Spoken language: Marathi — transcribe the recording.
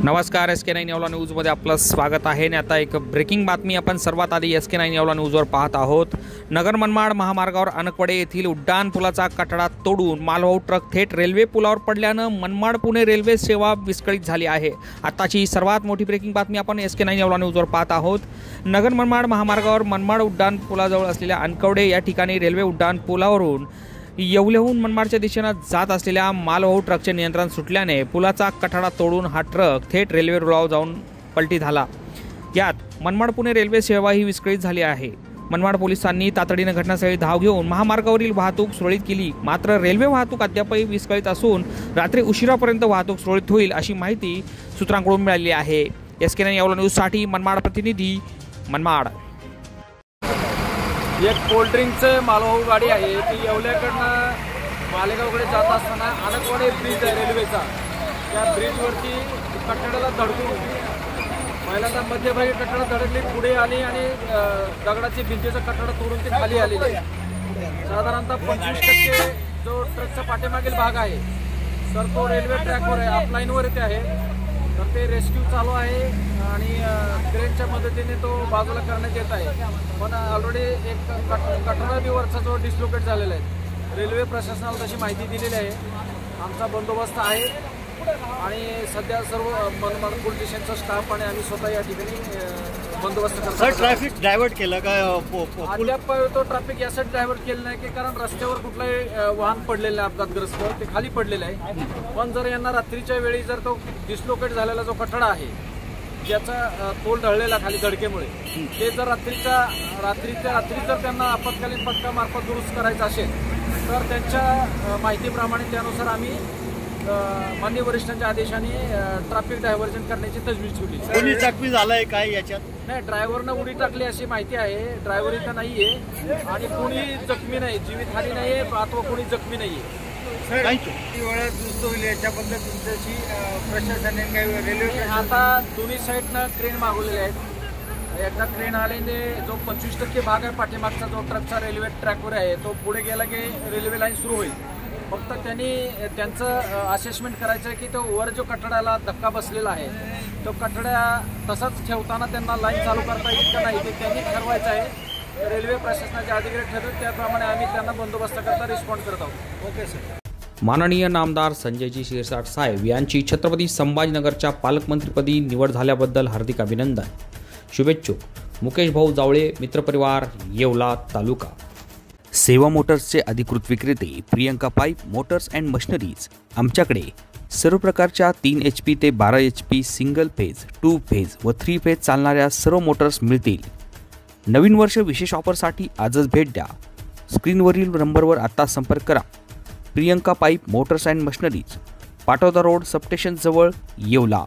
नमस्कार, SK9 येवला न्यूजमध्ये आपलं स्वागत आहे। आणि आता एक ब्रेकिंग बातमी आपण सर्वात आधी SK9 येवला न्यूजवर पाहत आहोत। नगर मनमाड महामार्गावर अनकवडे येथील उड्डाण पुलाचा कठडा तोडून मालवाहू ट्रक थेट रेल्वे पुलावर पडल्यानं मनमाड पुणे रेल्वे सेवा विस्कळीत झाली आहे। आताची सर्वात मोठी ब्रेकिंग बातमी आपण SK9 येवला न्यूजवर पाहत आहोत। नगर मनमाड महामार्गावर मनमाड उड्डाण पुलाजवळ असलेल्या अनकवडे या ठिकाणी रेल्वे उड्डाण पुलावरून येवल्याहून मनमाडच्या दिशेने जात असलेल्या मालवाहू ट्रकचे नियंत्रण सुटल्याने पुलाचा कठडा तोडून हा ट्रक थेट रेल्वे रुळावर जाऊन पलटी झाला। यात मनमाड पुणे रेल्वे सेवा ही विस्कळीत झाली आहे। मनमाड पोलिसांनी तातडीने घटनास्थळी धाव घेऊन महामार्गावरील वाहतूक सुरळीत केली, मात्र रेल्वे वाहतूक अद्यापही विस्कळीत असून रात्री उशिरापर्यंत वाहतूक सुरळीत होईल अशी माहिती सूत्रांकडून मिळाली आहे। SK9 येवला न्यूजसाठी मनमाड प्रतिनिधी मनमाड। एक कोल्ड ड्रिंकचं मालवाहू गाडी आहे ती येवल्याकडनं मालेगावकडे जात असताना अनकवडे ब्रिज आहे रेल्वेचा, त्या ब्रिजवरती कठड्याला धडकून पहिल्यांदा मध्यभागी कठडा धडकली, पुढे आली आणि दगडाची भिंतीचा कठडा तोडून ते खाली आलेली आहे। साधारणतः 25% जो ट्रकचा पाठीमागील भाग आहे तर तो रेल्वे ट्रॅकवर आहे, अपलाईनवर येते आहे। तर ते रेस्क्यू चालू आहे आणि क्रेनच्या मदतीने तो बाजूला करण्यात येत आहे, पण ऑलरेडी एक कठडा वरचा जो डिस्लोकेट झालेला आहे। रेल्वे प्रशासनाला तशी माहिती दिलेली आहे, आमचा बंदोबस्त आहे आणि सध्या सर्व मनमाड पोलीस स्टेशनचा स्टाफ आणि आम्ही स्वतः या ठिकाणी बंदोबस्त करतो। सर, ट्रॅफिक डायव्हर्ट केलं का? अद्याप तो ट्रॅफिक यासाठी डायव्हर्ट केलं नाही की कारण रस्त्यावर कुठलाही वाहन पडलेलं आहे अपघातग्रस्त, ते खाली पडलेलं आहे। पण जर यांना रात्रीच्या वेळी जर तो डिस्लोकेट झालेला जो कठडा आहे ज्याचा तोल ढळलेला खाली धडकेमुळे, ते जर रात्री जर त्यांना आपत्कालीन पथकामार्फत दुरुस्त करायचं असेल तर त्यांच्या माहितीप्रमाणे त्यानुसार आम्ही माननीय वरिष्ठांच्या आदेशाने ट्रॅफिक डायव्हर्जन करण्याची तजवीज ठेवली। कोणी जखमी झालंय काय याच्यात? नाही, ड्रायव्हरनं उडी टाकली अशी माहिती आहे। ड्रायव्हर इथं नाहीये आणि कोणी जखमी नाही, जीवितहानी नाहीये अथवा कोणी जखमी नाहीये। वेळात दुरुस्त होईल याच्याबद्दल तुमच्याशी प्रशासनाने काही रेल्वे आता दोन्ही साईडनं ट्रेन मागवलेले आहेत। एकदा ट्रेन आल्याने जो 25% भाग आहे पाठीमागचा जो ट्रकचा रेल्वे ट्रॅकवर आहे तो पुढे गेला की रेल्वे लाईन सुरू होईल। फक्त त्यांचं असेसमेंट करायचं आहे की तो वर जो कठड्याला धक्का बसलेला आहे तो कठड्या तसाच ठेवताना त्यांना लाईन चालू करता येईल का नाही ते त्यांनी ठरवायचं आहे। रेल्वे प्रशासनाचे अधिकारी ठरवतील त्याप्रमाणे आम्ही त्यांना बंदोबस्त करता रिस्पॉन्ड करत आहोत। Okay sir. माननीय नामदार संजयजी शिरसाट साहेब यांची छत्रपती संभाजीनगरच्या पालकमंत्रीपदी निवड झाल्याबद्दल हार्दिक अभिनंदन। शुभेच्छुक मुकेश भाऊ जावळे, मित्रपरिवार, येवला तालुका। सेवा मोटर्सचे अधिकृत विक्रेते Priyanka pipe Motors and machineries. आमच्याकडे सर्व प्रकारच्या 3 HP ते 12 HP सिंगल फेज, 2 फेज व 3 फेज चालणाऱ्या सर्व मोटर्स मिळतील। नवीन वर्ष विशेष ऑफरसाठी आजच भेट द्या। स्क्रीनवरील नंबरवर आता संपर्क करा। Priyanka pipe Motors and machineries, Patoda road, substation जवळ, येवला।